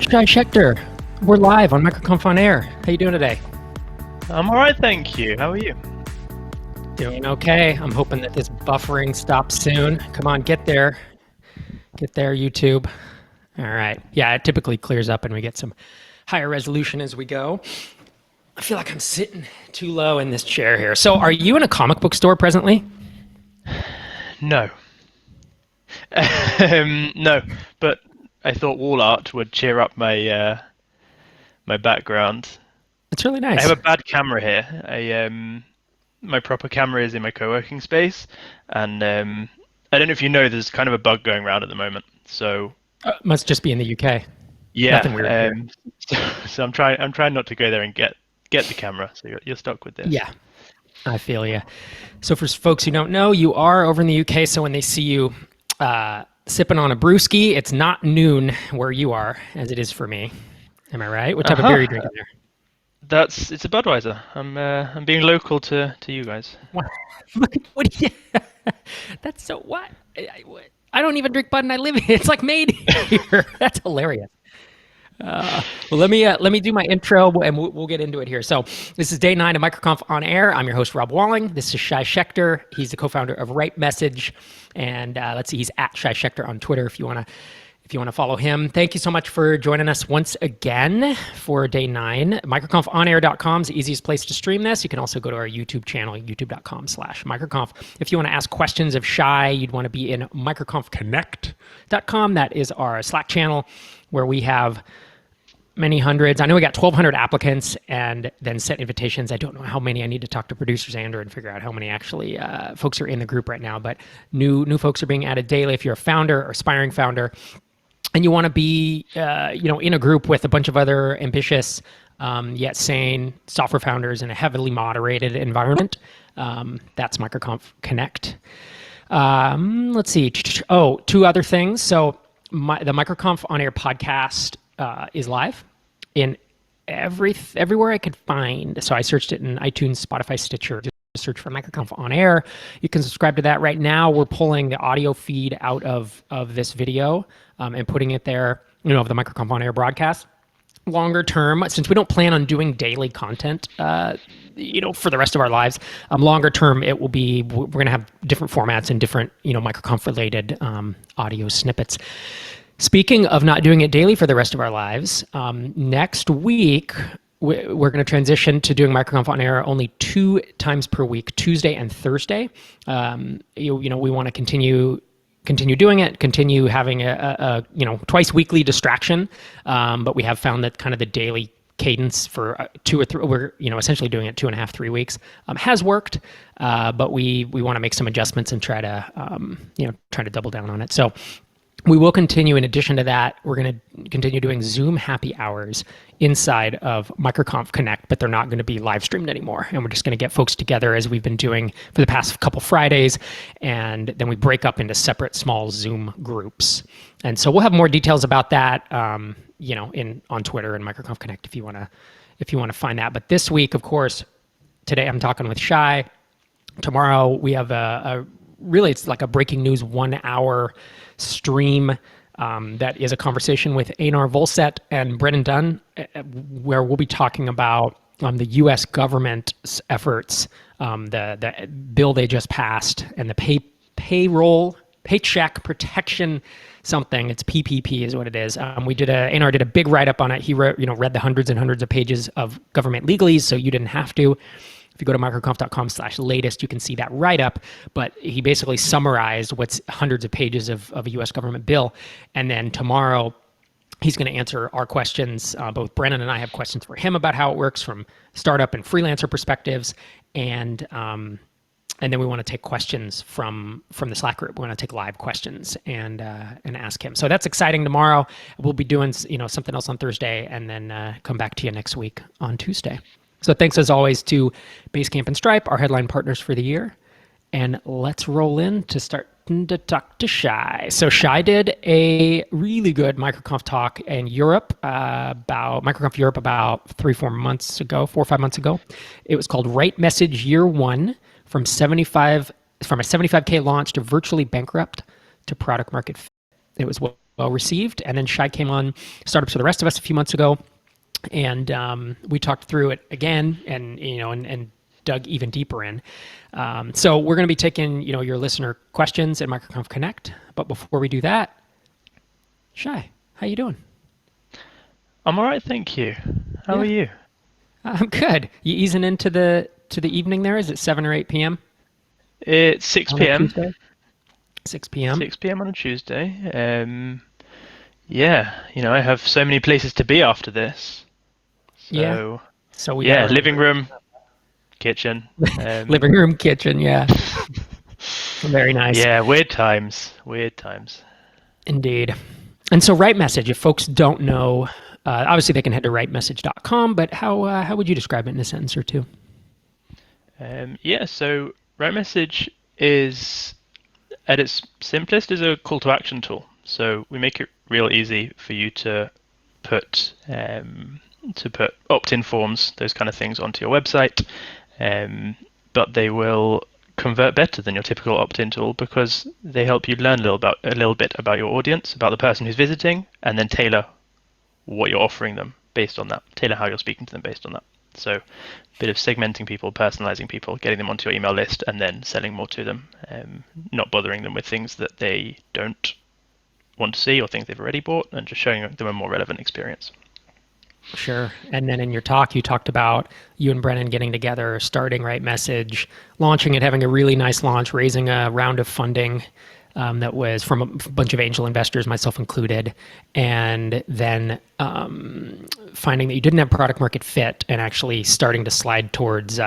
Shai Schechter. We're live on MicroConf on Air. How you doing today? I'm all right, thank you. How are you? Doing okay. I'm hoping that this buffering stops soon. Come on, get there. Get there, YouTube. All right. Yeah, it typically clears up and we get some higher resolution as we go. I feel like I'm sitting too low in this chair here. So are you in a comic book store presently? No. No, but I thought wall art would cheer up my my background. It's really I nice. have a bad camera here. My proper camera is in my co-working space, and I don't know if you know, there's kind of a bug going around at the moment. So Must just be in the UK. yeah, Nothing weird here. so I'm trying not to go there and get the camera. So you're stuck with this. Yeah, I feel you. So for folks who don't know, you are over in the UK. So when they see you sipping on a brewski, it's not noon where you are, as it is for me. Am I right? What type of beer are you drinking there? It's a Budweiser. I'm being local to you guys. What? What do you? That's so what? I don't even drink Bud, and I live here. It's like made here. That's hilarious. Well, let me do my intro, and we'll get into it here. So this is day 9 of MicroConf on Air. I'm your host, Rob Walling. This is Shai Schechter. He's the co-founder of RightMessage, and let's see, he's at Shai Schechter on Twitter if you want to follow him. Thank you so much for joining us once again for day 9. MicroConfonair.com is the easiest place to stream this. You can also go to our YouTube channel, youtube.com/MicroConf. If you want to ask questions of Shai, you'd want to be in MicroConfConnect.com. That is our Slack channel where we have many hundreds. I know we got 1,200 applicants and then sent invitations. I don't know how many. I need to talk to producers Andrew and figure out how many actually folks are in the group right now. But new folks are being added daily. If you're a founder or aspiring founder, and you want to be, in a group with a bunch of other ambitious, yet sane software founders in a heavily moderated environment, that's MicroConf Connect. Let's see. Oh, 2 other things. So the MicroConf On Air podcast is live in everywhere I could find. So I searched it in iTunes, Spotify, Stitcher. Just search for MicroConf On Air. You can subscribe to that right now. We're pulling the audio feed out of this video and putting it there, of the MicroConf On Air broadcast. Longer term, since we don't plan on doing daily content, for the rest of our lives, longer term, it will be, we're going to have different formats and different, MicroConf related audio snippets. Speaking of not doing it daily for the rest of our lives, next week, we're going to transition to doing MicroConf On Air only 2 times per week, Tuesday and Thursday. We want to continue doing it, continue having a twice weekly distraction. But we have found that kind of the daily cadence for 2 or 3, we're essentially doing it 2.5, 3 weeks, has worked. But we want to make some adjustments and try to double down on it. So we will continue. In addition to that, we're going to continue doing Zoom happy hours inside of MicroConf Connect, but they're not going to be live streamed anymore. And we're just going to get folks together as we've been doing for the past couple Fridays. And then we break up into separate small Zoom groups. And so we'll have more details about that, on Twitter and MicroConf Connect if you want to find that. But this week, of course, today I'm talking with Shai. Tomorrow we have really, it's like a breaking news 1-hour stream that is a conversation with Einar Volset and Brennan Dunn, where we'll be talking about the U.S. government's efforts, the bill they just passed, and the Paycheck Protection something. It's PPP is what it is. Einar did a big write-up on it. He read the hundreds and hundreds of pages of government legalese, so you didn't have to. If you go to microconf.com/latest, you can see that write-up, but he basically summarized what's hundreds of pages of a U.S. government bill. And then tomorrow, he's going to answer our questions. Both Brennan and I have questions for him about how it works from startup and freelancer perspectives. And then we want to take questions from the Slack group. We want to take live questions and ask him. So that's exciting tomorrow. We'll be doing something else on Thursday, and then come back to you next week on Tuesday. So thanks as always to Basecamp and Stripe, our headline partners for the year. And let's roll in to start to talk to Shai. So Shai did a really good MicroConf talk in Europe, about MicroConf Europe about 4 or 5 months ago. It was called RightMessage Year 1, from a 75K launch to virtually bankrupt to product market fit. It was well well received. And then Shai came on Startups for the Rest of Us a few months ago, and we talked through it again, and and dug even deeper in. So we're going to be taking your listener questions at MicroConf Connect. But before we do that, Shai, how you doing? I'm all right, thank you. How are Yeah, you? I'm good. You easing into the evening there? Is it 7 or 8 p.m. It's 6 on a p.m. Tuesday? 6 p.m. 6 p.m. on a Tuesday. Yeah, I have so many places to be after this. Yeah. So, So we got to yeah, really living room, kitchen. living room, kitchen. Yeah, very nice Yeah, weird times. Weird times. indeed. And so, RightMessage. If folks don't know, obviously they can head to rightmessage.com. But how would you describe it in a sentence or two? Yeah, so RightMessage is at its simplest is a call to action tool. So we make it real easy for you put to put opt-in forms, those kind of things, onto your website. But they will convert better than your typical opt-in tool because they help you learn a little bit about your audience, about the person who's visiting, and then tailor what you're offering them based on that. Tailor how you're speaking to them based on that. So a bit of segmenting people, personalizing people, getting them onto your email list, and then selling more to them. Not bothering them with things that they don't want to see or things they've already bought, and just showing them a more relevant experience. Sure. And then in your talk, you talked about you and Brennan getting together, starting RightMessage, launching it, having a really nice launch, raising a round of funding that was from a bunch of angel investors, myself included, and then finding that you didn't have product market fit and actually starting to slide towards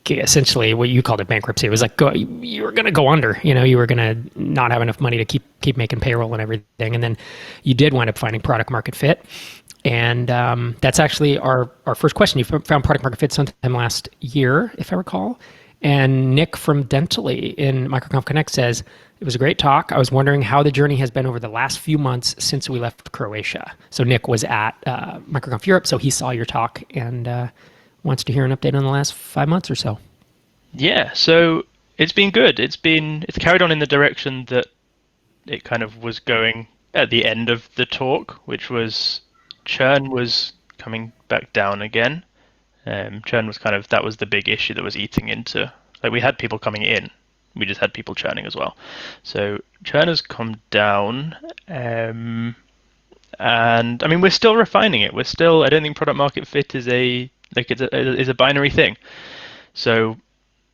essentially what you called it bankruptcy. It was like you were going to go under. You were going to not have enough money to keep making payroll and everything, and then you did wind up finding product market fit. And that's actually our first question. You found product market fit sometime last year, if I recall. And Nick from Dentally in MicroConf Connect says, it was a great talk. I was wondering how the journey has been over the last few months since we left Croatia. So Nick was at MicroConf Europe, so he saw your talk and wants to hear an update on the last 5 months or so. Yeah, so it's been good. It's carried on in the direction that it kind of was going at the end of the talk, which was churn was coming back down again. Churn was that was the big issue that was eating into, like, we had people coming in, we just had people churning as well. So churn has come down, and I mean we're still refining it. I don't think product market fit is a binary thing. So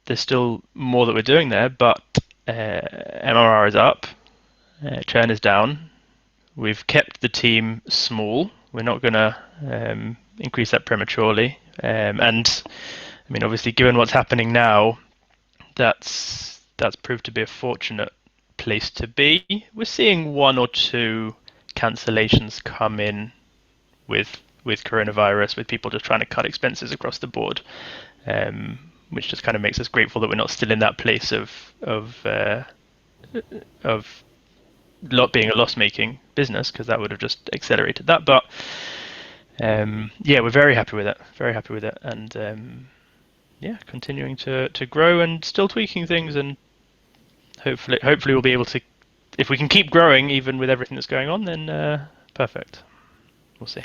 there's still more that we're doing there, but MRR is up, churn is down. We've kept the team small. We're not going to increase that prematurely. And I mean, obviously, given what's happening now, that's proved to be a fortunate place to be. We're seeing one or two cancellations come in with coronavirus, with people just trying to cut expenses across the board, which just kind of makes us grateful that we're not still in that place of being a loss-making business, because that would have just accelerated that. But yeah, we're very happy with it. Very happy with it, and yeah, continuing to grow and still tweaking things, and hopefully we'll be able to. If we can keep growing even with everything that's going on, then perfect. We'll see.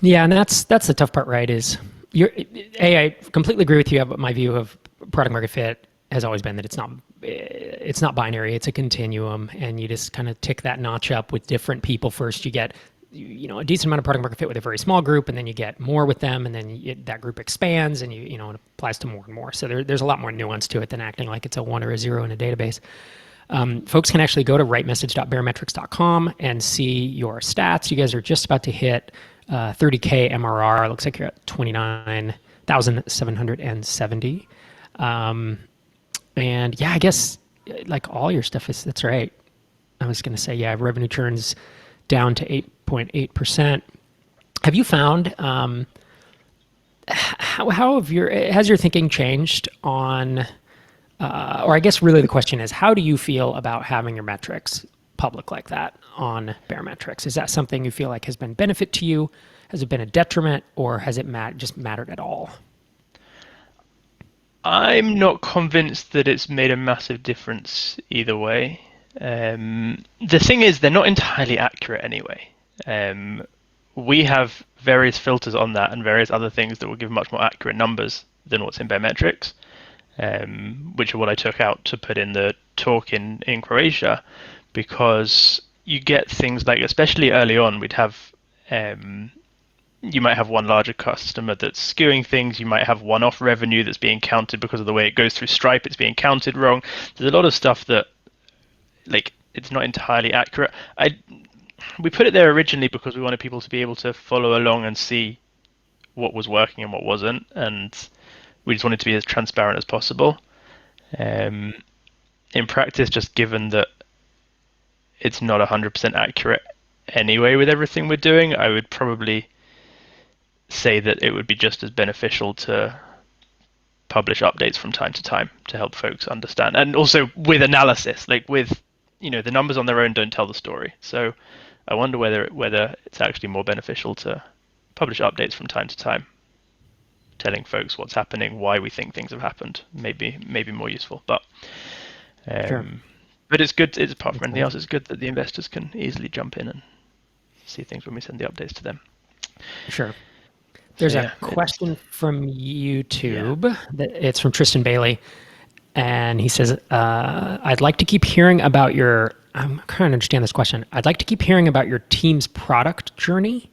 Yeah, and that's the tough part, right? I completely agree with you. But my view of product market fit has always been that it's not binary. It's a continuum, and you just kind of tick that notch up with different people. First, you get a decent amount of product market fit with a very small group, and then you get more with them, and then that group expands, and it applies to more and more. So there's a lot more nuance to it than acting like it's a 1 or a 0 in a database. Folks can actually go to rightmessage.baremetrics.com and see your stats. You guys are just about to hit 30K MRR. It looks like you're at 29,770. And yeah, I guess like all your stuff that's right. I was going to say, yeah, revenue churn's down to 8.8%. Have you found, has your thinking changed on, or I guess really the question is, how do you feel about having your metrics public like that on Baremetrics? Is that something you feel like has been a benefit to you? Has it been a detriment, or has it just mattered at all? I'm not convinced that it's made a massive difference either way. The thing is, they're not entirely accurate anyway. We have various filters on that and various other things that will give much more accurate numbers than what's in Baremetrics, which are what I took out to put in the talk in Croatia, because you get things like, especially early on, we'd have you might have one larger customer that's skewing things. You might have one-off revenue that's being counted because of the way it goes through Stripe. It's being counted wrong. There's a lot of stuff that, like, it's not entirely accurate. We put it there originally because we wanted people to be able to follow along and see what was working and what wasn't, and we just wanted to be as transparent as possible. In practice, just given that it's not 100% accurate anyway with everything we're doing, I would probably say that it would be just as beneficial to publish updates from time to time to help folks understand, and also with analysis, like with, the numbers on their own don't tell the story. So I wonder whether it's actually more beneficial to publish updates from time to time, telling folks what's happening, why we think things have happened. Maybe more useful, but Sure. but it's good. It's, apart from anything else, it's good that the investors can easily jump in and see things when we send the updates to them. Sure. There's a question from YouTube. It's from Tristan Bailey. And he says, I'd like to keep hearing about I'm trying to understand this question. I'd like to keep hearing about your team's product journey.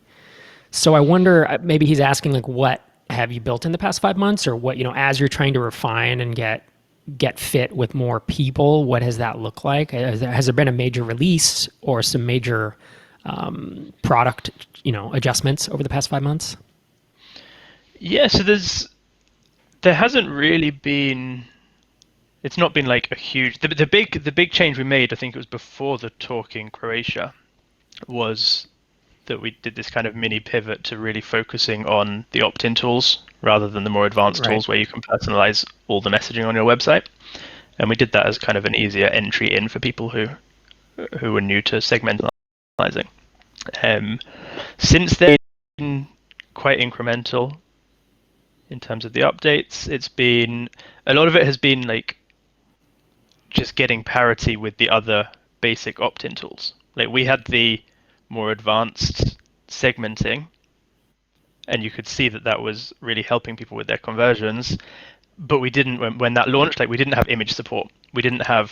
So I wonder, maybe he's asking, like, what have you built in the past 5 months, or what, as you're trying to refine and get fit with more people, what has that looked like? Has there been a major release or some major product, adjustments over the past 5 months? Yeah, so there hasn't really been. It's not been like a huge. The big change we made, I think it was before the talk in Croatia, was that we did this kind of mini pivot to really focusing on the opt-in tools rather than the more advanced tools where you can personalize all the messaging on your website. And we did that as kind of an easier entry in for people who were new to segmentalizing. Since then, it's been quite incremental in terms of the updates. It's been, a lot of it has been like just getting parity with the other basic opt-in tools. Like, we had the more advanced segmenting, and you could see that was really helping people with their conversions. But we didn't, when that launched, like, we didn't have image support. We didn't have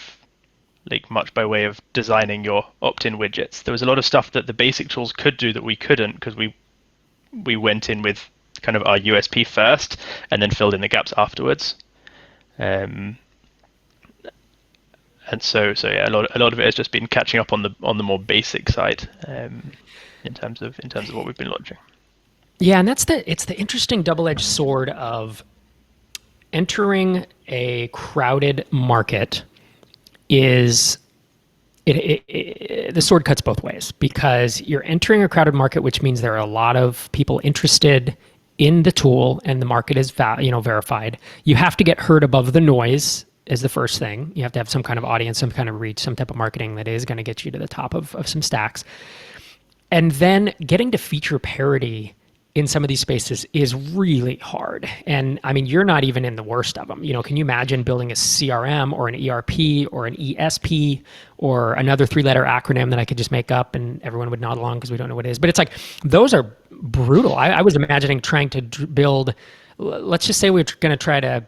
like much by way of designing your opt-in widgets. There was a lot of stuff that the basic tools could do that we couldn't, because we went in with kind of our USP first and then filled in the gaps afterwards. And so yeah, a lot of it has just been catching up on the more basic side, in terms of what we've been launching. Yeah, and it's the interesting double-edged sword of entering a crowded market. The sword cuts both ways, because you're entering a crowded market, which means there are a lot of people interested in the tool and the market is verified. You have to get heard above the noise is the first thing. You have to have some kind of audience, some kind of reach, some type of marketing that is going to get you to the top of some stacks. And then getting to feature parity in some of these spaces is really hard. And I mean, you're not even in the worst of them. Can you imagine building a CRM or an ERP or an ESP or another 3-letter acronym that I could just make up and everyone would nod along because we don't know what it is? But it's like, those are brutal. I was imagining trying to build, let's just say we're going to try to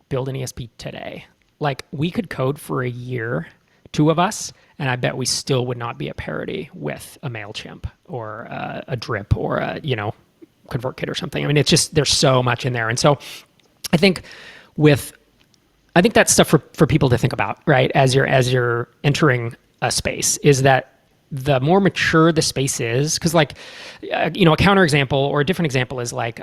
build an ESP today. Like, we could code for a year, 2 of us, and I bet we still would not be at parity with a MailChimp or a Drip or a ConvertKit or something. I mean, it's just, there's so much in there. And so I think that's stuff for people to think about, right? As you're entering a space, is that the more mature the space is, because like, a counterexample or a different example is like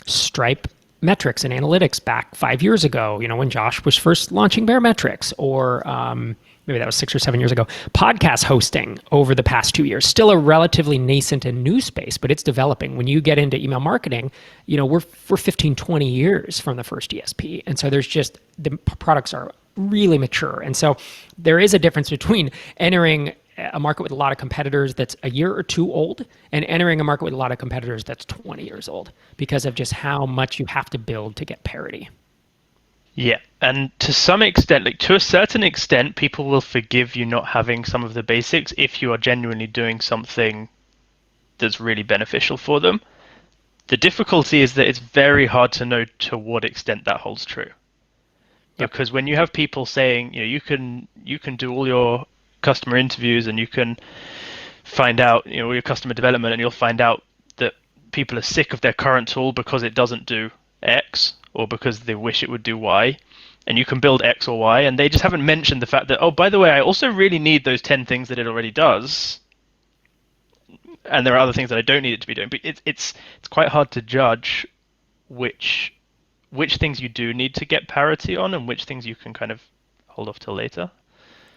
Stripe metrics and analytics back 5 years ago, when Josh was first launching Baremetrics, or maybe that was 6 or 7 years ago. Podcast hosting over the past 2 years, still a relatively nascent and new space, but it's developing. When you get into email marketing, we're 15, 20 years from the first ESP. And so there's just, the products are really mature. And so there is a difference between entering a market with a lot of competitors that's a year or 2 old and entering a market with a lot of competitors that's 20 years old, because of just how much you have to build to get parity. Yeah, And to some extent, like to a certain extent, people will forgive you not having some of the basics if you are genuinely doing something that's really beneficial for them. The difficulty is that it's very hard to know to what extent that holds true. Yep. Because when you have people saying, you can do all your customer interviews and you can find out, all your customer development, and you'll find out that people are sick of their current tool because it doesn't do X or because they wish it would do Y, and you can build X or Y, and they just haven't mentioned the fact that, oh, by the way, I also really need those 10 things that it already does, and there are other things that I don't need it to be doing. But it's quite hard to judge which things you do need to get parity on and which things you can kind of hold off till later.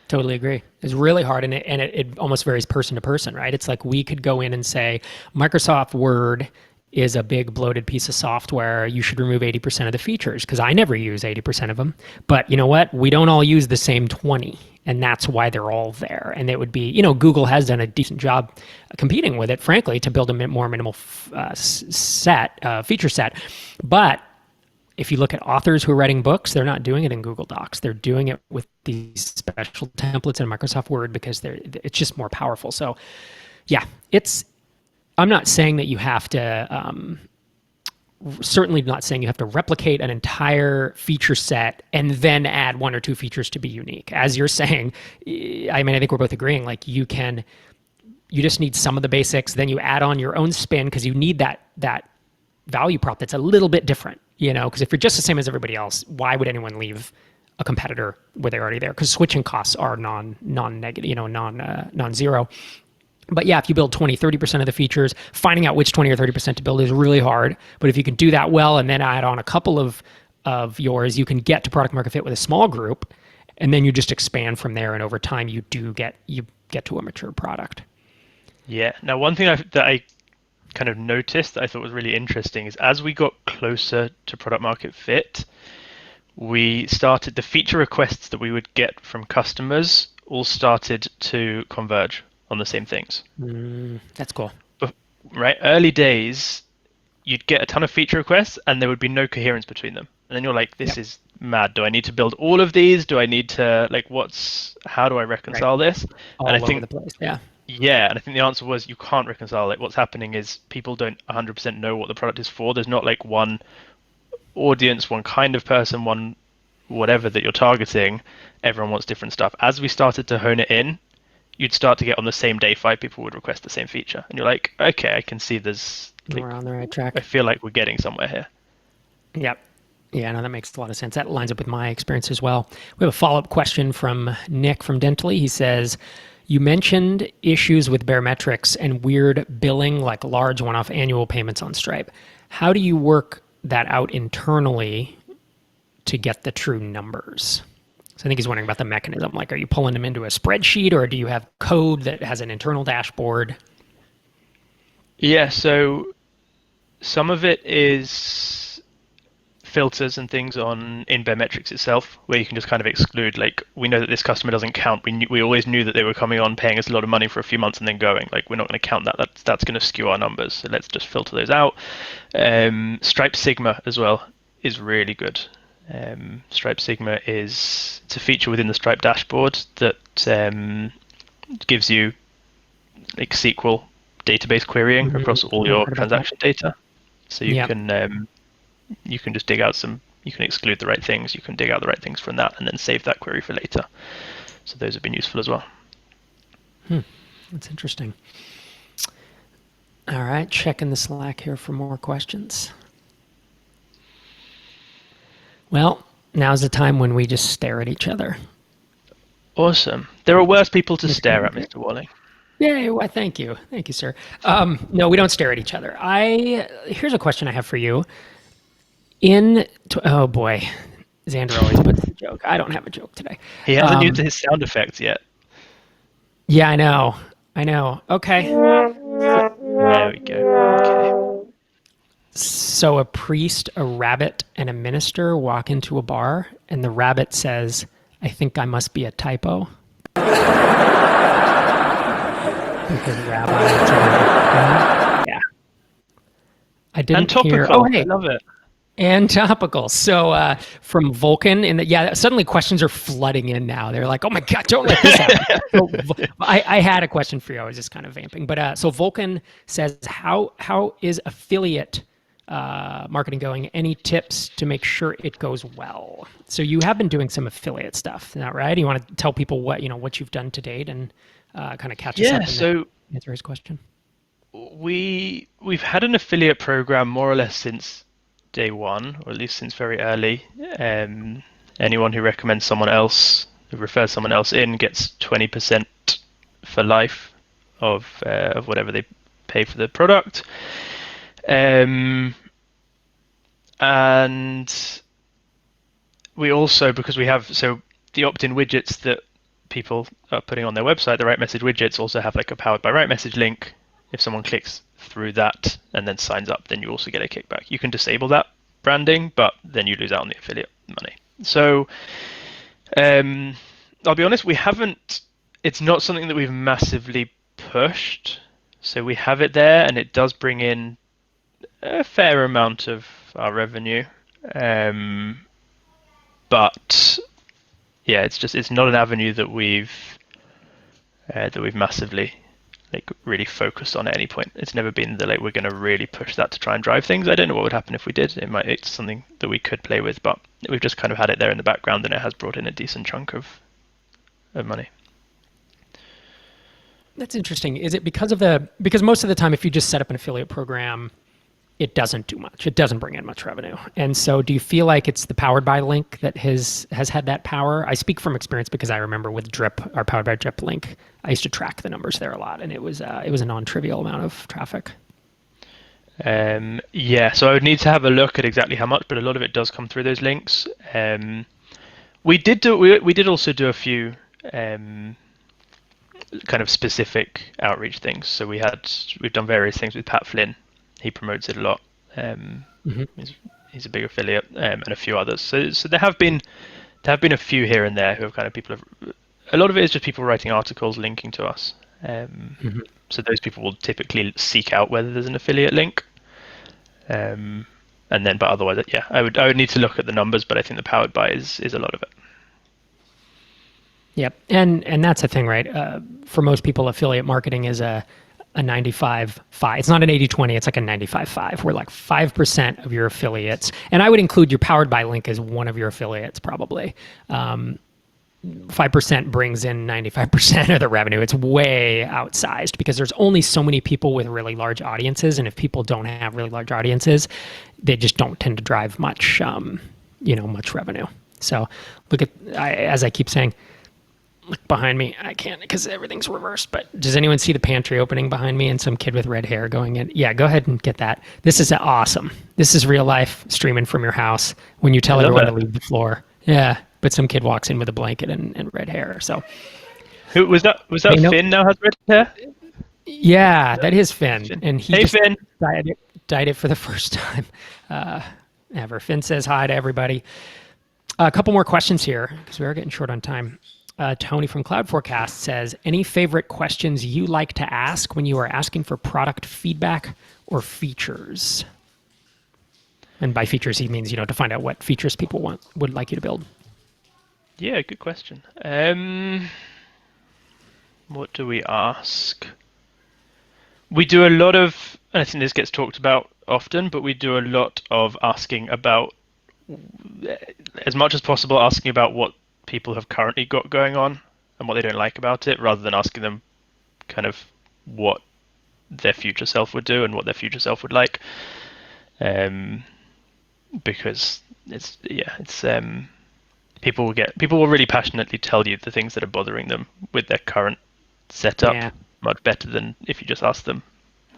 Totally agree. It's really hard, and it almost varies person to person, right? It's like we could go in and say, Microsoft Word is a big bloated piece of software. You should remove 80% of the features, because I never use 80% of them. But you know what? We don't all use the same 20, and that's why they're all there. And it would be, Google has done a decent job competing with it, frankly, to build a more minimal feature set. But if you look at authors who are writing books, they're not doing it in Google Docs. They're doing it with these special templates in Microsoft Word because it's just more powerful. So, yeah, I'm not saying that you have to, certainly not saying you have to replicate an entire feature set and then add one or two features to be unique. As you're saying, I think we're both agreeing, like you just need some of the basics, then you add on your own spin because you need that value prop that's a little bit different, because if you're just the same as everybody else, why would anyone leave a competitor where they're already there? Because switching costs are non-negative, non-zero. But yeah, if you build 20, 30% of the features, finding out which 20 or 30% to build is really hard. But if you can do that well and then add on a couple of yours, you can get to product market fit with a small group, and then you just expand from there. And over time, you get to a mature product. Yeah. Now, one thing that I kind of noticed that I thought was really interesting is as we got closer to product market fit, we started the feature requests that we would get from customers all started to converge on the same things. That's cool. But, right, early days, you'd get a ton of feature requests and there would be no coherence between them. And then you're like, this is mad. Do I need to build all of these? Do I need to, how do I reconcile this? All over the place, yeah. Yeah, and I think the answer was you can't reconcile it. What's happening is people don't 100% know what the product is for. There's not like one audience, one kind of person, one whatever that you're targeting. Everyone wants different stuff. As we started to hone it in, you'd start to get on the same day 5 people would request the same feature. And you're like, okay, I can see there's... we're on the right track. I feel like we're getting somewhere here. Yep. Yeah, no, that makes a lot of sense. That lines up with my experience as well. We have a follow-up question from Nick from Dentally. He says, you mentioned issues with barometrics and weird billing, like large one-off annual payments on Stripe. How do you work that out internally to get the true numbers? So I think he's wondering about the mechanism. Like, are you pulling them into a spreadsheet, or do you have code that has an internal dashboard? Yeah, so some of it is filters and things in barometrics itself, where you can just kind of exclude, like, we know that this customer doesn't count. We always knew that they were coming on, paying us a lot of money for a few months and then going. Like, we're not going to count that. That's going to skew our numbers. So let's just filter those out. Stripe Sigma as well is really good. Stripe Sigma it's a feature within the Stripe dashboard that gives you like SQL database querying across all your transaction data. So you can just dig out you can exclude the right things, you can dig out the right things from that and then save that query for later. So those have been useful as well. That's interesting. All right, checking the Slack here for more questions. Well, now's the time when we just stare at each other. Awesome. There are worse people to stare at, Mr. Walling. Yeah, well, thank you. Thank you, sir. No, we don't stare at each other. Here's a question I have for you. Oh boy, Xander always puts a joke. I don't have a joke today. He hasn't used his sound effects yet. Yeah, I know. Okay. There we go. Okay. So a priest, a rabbit, and a minister walk into a bar, and the rabbit says, I think I must be a typo. Because rabbi. Yeah. I didn't and topical. hear. Oh, hey. I love it. And topical. So from Vulcan, and yeah, suddenly questions are flooding in now. They're like, "Oh my god, don't let this happen." So I had a question for you. I was just kind of vamping, but so Vulcan says, "How is affiliate marketing going? Any tips to make sure it goes well?" So you have been doing some affiliate stuff, is that right? You want to tell people what you've done to date and kind of catch us up Yeah, and so answer his question. we've had an affiliate program more or less since day one, or at least since very early. Um, Anyone who recommends someone else, who refers someone else in, gets 20% for life of whatever they pay for the product. Um, and we also, because we have the opt-in widgets that people are putting on their website, the RightMessage widgets also have like a powered by RightMessage link. If someone clicks through that and then signs up, then you also get a kickback. You can disable that branding, but then you lose out on the affiliate money. So I'll be honest, we haven't. It's not something that we've massively pushed. So we have it there, and it does bring in a fair amount of our revenue. Um, but yeah, it's not an avenue that we've massively like really focused on at any point. It's never been that like we're going to really push that to try and drive things. I don't know what would happen if we did. It's something that we could play with, but we've just kind of had it there in the background, and it has brought in a decent chunk of money. That's interesting. Is it because because most of the time, if you just set up an affiliate program, it doesn't do much. It doesn't bring in much revenue. And so do you feel like it's the powered by link that has had that power? I speak from experience because I remember with Drip, our powered by Drip link, I used to track the numbers there a lot, and it was a non-trivial amount of traffic. Yeah, so I would need to have a look at exactly how much, but a lot of it does come through those links. We did also do a few kind of specific outreach things. So we've done various things with Pat Flynn. He promotes it a lot. Hmm. He's a big affiliate, and a few others. So there have been a few here and there who have kind of a lot of it is just people writing articles linking to us. Hmm. So those people will typically seek out whether there's an affiliate link. And then, but otherwise, yeah, I would need to look at the numbers, but I think the powered by is a lot of it. Yep. And that's the thing, right? For most people, affiliate marketing is a 95-5. It's not an 80-20, it's like a 95-5, where like 5% of your affiliates, and I would include your powered by link as one of your affiliates probably. 5% brings in 95% of the revenue. It's way outsized because there's only so many people with really large audiences. And if people don't have really large audiences, they just don't tend to drive much, much revenue. So as I keep saying, look behind me. I can't because everything's reversed. But does anyone see the pantry opening behind me and some kid with red hair going in? Yeah, go ahead and get that. This is awesome. This is real life streaming from your house when you tell everyone to leave the floor. Yeah, but some kid walks in with a blanket and red hair. So who was that? Was that Finn now has red hair? Yeah, that is Finn, and he just Finn. dyed it for the first time ever. Finn says hi to everybody. A couple more questions here because we are getting short on time. Tony from Cloud Forecast says, any favorite questions you like to ask when you are asking for product feedback or features? And by features, he means, to find out what features people would like you to build. Yeah, good question. What do we ask? We do a lot of, and I think this gets talked about often, but we do a lot of asking about, as much as possible, asking about what people have currently got going on and what they don't like about it, rather than asking them kind of what their future self would do and what their future self would like. Because people will really passionately tell you the things that are bothering them with their current setup much better than if you just ask them,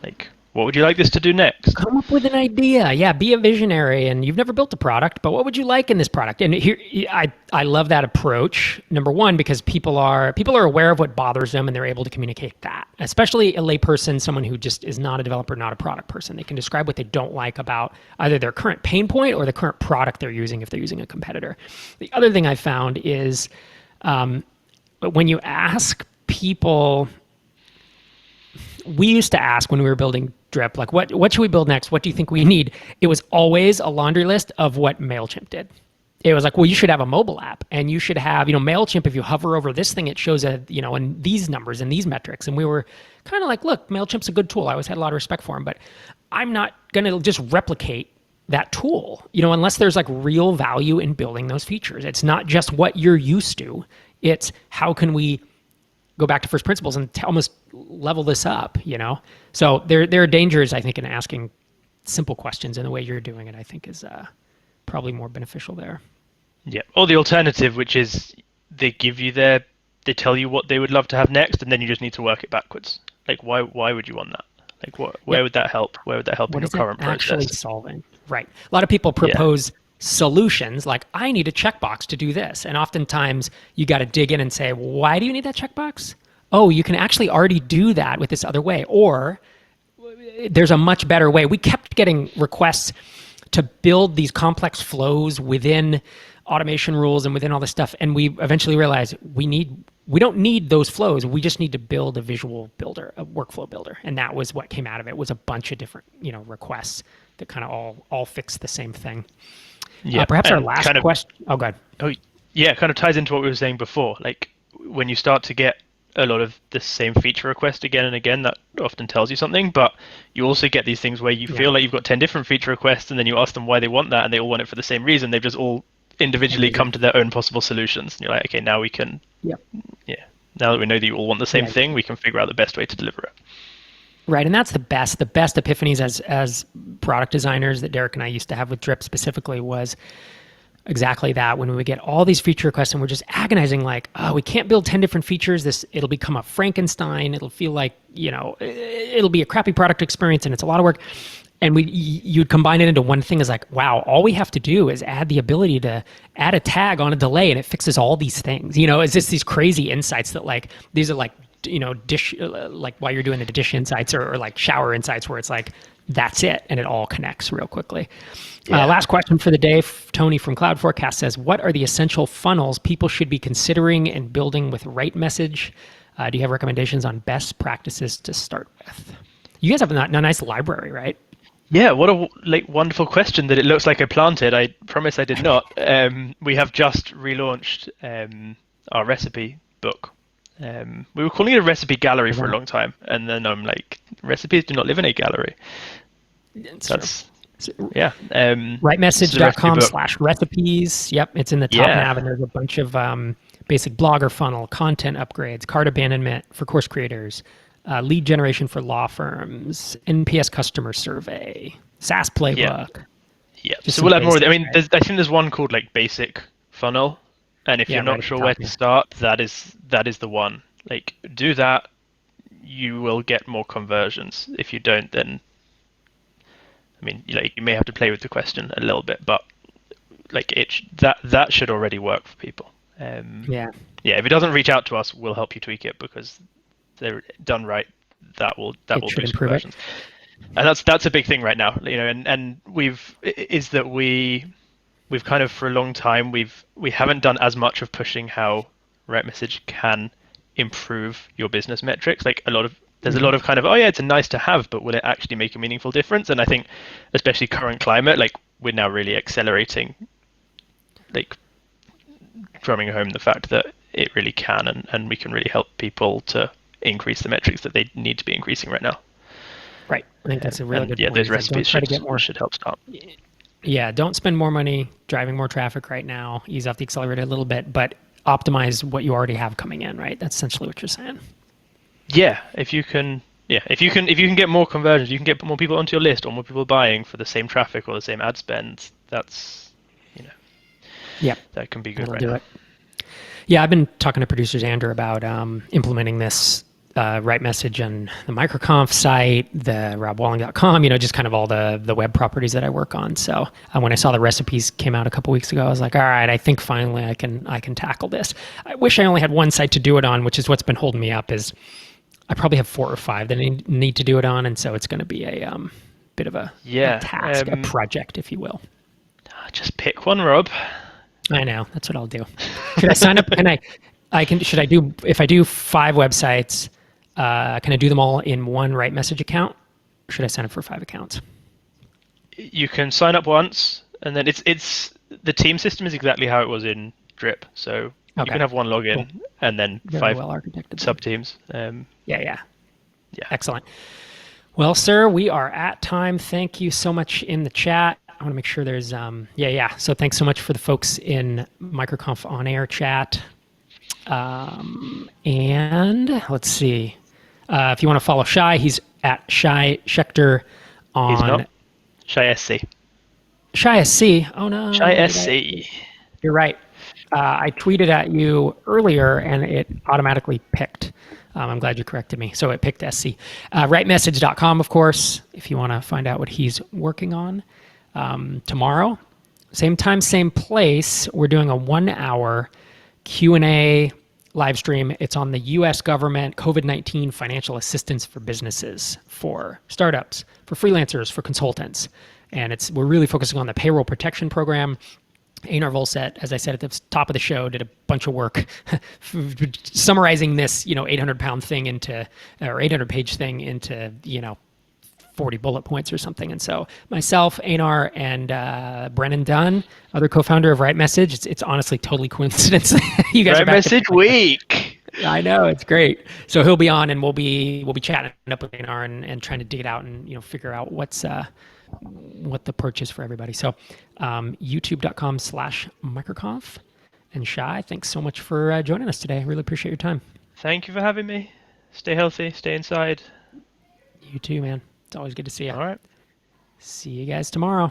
like, what would you like this to do next? Come up with an idea. Yeah, be a visionary. And you've never built a product, but what would you like in this product? And here, I love that approach. Number one, because people are aware of what bothers them, and they're able to communicate that. Especially a layperson, someone who just is not a developer, not a product person. They can describe what they don't like about either their current pain point or the current product they're using if they're using a competitor. The other thing I found is when you ask people, we used to ask when we were building Drip, like what should we build next? What do you think we need? It was always a laundry list of what MailChimp did. It was like, well, you should have a mobile app, and you should have, MailChimp. If you hover over this thing, it shows and these numbers and these metrics. And we were kind of like, look, MailChimp's a good tool. I always had a lot of respect for him, but I'm not going to just replicate that tool, unless there's like real value in building those features. It's not just what you're used to. It's how can we go back to first principles and almost level this up, So there are dangers, I think, in asking simple questions, and the way you're doing it, I think, is probably more beneficial there. Yeah. Or the alternative, which is they tell you what they would love to have next, and then you just need to work it backwards. Like, why would you want that? Like, where would that help? Where would that help in your current process? Actually solving? Right. A lot of people propose solutions like, I need a checkbox to do this. And oftentimes you got to dig in and say, why do you need that checkbox? Oh, you can actually already do that with this other way. Or there's a much better way. We kept getting requests to build these complex flows within automation rules and within all this stuff. And we eventually realized we don't need those flows. We just need to build a visual builder, a workflow builder. And that was what came out of it, was a bunch of different, requests that kind of all fix the same thing. Yeah. Perhaps our last question. Oh, go ahead. Oh, yeah. It kind of ties into what we were saying before. Like, when you start to get a lot of the same feature request again and again, that often tells you something, but you also get these things where you feel like you've got 10 different feature requests, and then you ask them why they want that, and they all want it for the same reason. They've just all individually come to their own possible solutions. And you're like, okay, now we can, now that we know that you all want the same thing, we can figure out the best way to deliver it. Right, and that's the best epiphanies as product designers that Derek and I used to have with Drip specifically was exactly that. When we would get all these feature requests and we're just agonizing, like, oh, we can't build 10 different features. It'll become a Frankenstein. It'll feel like, it'll be a crappy product experience, and it's a lot of work. And you'd combine it into one thing. Is like, wow, all we have to do is add the ability to add a tag on a delay, and it fixes all these things. It's just these crazy insights that, like, these are like, dish, like while you're doing the dish insights or like shower insights, where it's like, that's it, and it all connects real quickly. Last question for the day. Tony from Cloud Forecast says, what are the essential funnels people should be considering and building with RightMessage? Do you have recommendations on best practices to start with? You guys have a nice library, right? Yeah, what a wonderful question that it looks like I planted. I promise I did not. We have just relaunched our recipe book. We were calling it a recipe gallery for a long time, and then I'm like, recipes do not live in a gallery. RightMessage.com/recipes. Yep, it's in the top nav, and there's a bunch of basic blogger funnel, content upgrades, cart abandonment for course creators, lead generation for law firms, NPS customer survey, SaaS playbook. Yeah. So we'll have more. I mean, I think there's one called like basic funnel, and if you're not sure where to start, that is the one. Like, do that, you will get more conversions. If you don't, then I mean, you may have to play with the question a little bit, but like that should already work for people. If it doesn't reach out to us, we'll help you tweak it, because they're done right. That will boost conversions. And that's a big thing right now. And we've kind of for a long time we haven't done as much of pushing how RightMessage can improve your business metrics. Like there's a lot of kind of, it's a nice to have, but will it actually make a meaningful difference? And I think especially current climate, like we're now really accelerating, like drumming home the fact that it really can, and we can really help people to increase the metrics that they need to be increasing right now. Right. I think that's a really good point. Those recipes should help start. Yeah, don't spend more money driving more traffic right now. Ease off the accelerator a little bit, but optimize what you already have coming in, right? That's essentially what you're saying. Yeah, if you can get more conversions, you can get more people onto your list, or more people buying for the same traffic or the same ad spend. That's that can be good. That'll do it. Yeah, I've been talking to producers, Andrew, about implementing this RightMessage on the MicroConf site, the robwalling.com, just kind of all the web properties that I work on. So when I saw the recipes came out a couple weeks ago, I was like, all right, I think finally I can tackle this. I wish I only had one site to do it on, which is what's been holding me up. Is I probably have 4 or 5 that I need to do it on, and so it's going to be a bit of a task, a project, if you will. Just pick one, Rob. I know, that's what I'll do. Should I sign up? If I do 5 websites, can I do them all in one RightMessage account? should I sign up for 5 accounts? You can sign up once, and then it's the team system is exactly how it was in Drip. So you Okay, can have one cool. login and then Very 5 well architected then. sub teams. Yeah. Yeah. Excellent. Well, sir, we are at time. Thank you so much in the chat. I want to make sure there's yeah. So thanks so much for the folks in MicroConf on air chat. And let's see. If you want to follow Shai, he's at Shai Schechter He's on not. Shai SC. Shai SC. Oh no, Shai did I? SC. You're right. I tweeted at you earlier and it automatically picked. I'm glad you corrected me. So it picked SC. RightMessage.com, of course, if you want to find out what he's working on. Tomorrow, same time, same place, we're doing a 1-hour Q&A live stream. It's on the U.S. government COVID-19 financial assistance for businesses, for startups, for freelancers, for consultants. And we're really focusing on the payroll protection program. Einar Volset, as I said at the top of the show, did a bunch of work summarizing this, 800-pound thing into, or 800-page thing into, 40 bullet points or something. And so myself, Einar, and Brennan Dunn, other co-founder of RightMessage, it's honestly totally coincidence. You guys are back RightMessage week. I know, it's great. So he'll be on, and we'll be chatting up with Einar and trying to dig it out and figure out what the perch is for everybody. So youtube.com/microconf. And Shai, thanks so much for joining us today. I really appreciate your time. Thank you for having me. Stay healthy. Stay inside. You too, man. It's always good to see you. All right. See you guys tomorrow.